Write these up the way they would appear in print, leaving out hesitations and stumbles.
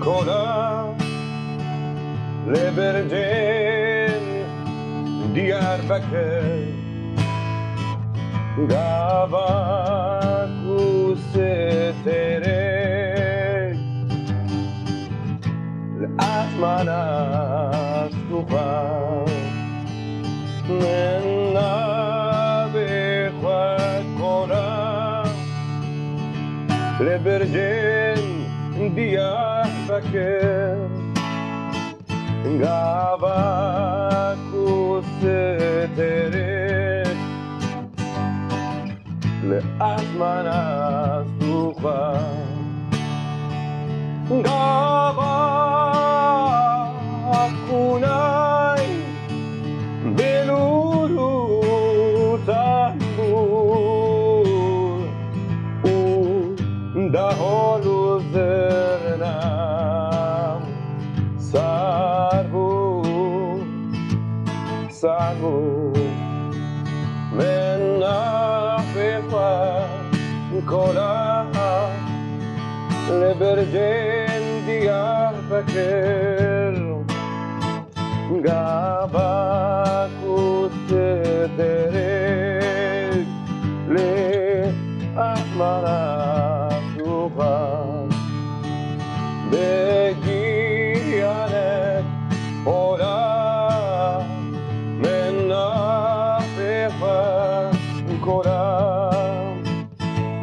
کنم لبرجین دیاربکر گاواکوس تره لأسمان استوخم من نبخواد کنم لبرجین دیاربکر گاواکوس تره لأسمان استوخم گاواکونای بلورو تنبور او دهالو زرنم سربو من نفخ کنم لبرجین دیاربکر گاواکوس تره لأسمان استوخم بگیرنت خودم من نفخ کنم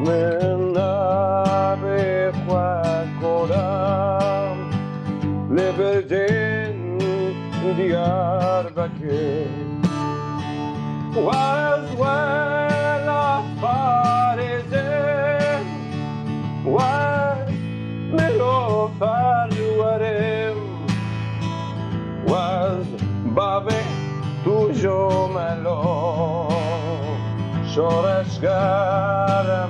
من نفخ کنم لبرجین دیاربکر was well فارزم was ملو فرورم was بابه توجو ملو شورشگرم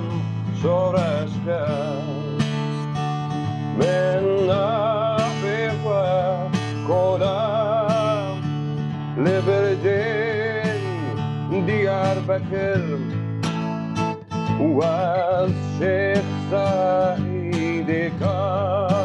من نفخ کنم لبرجین دیاربکر و از شیخ سعید کار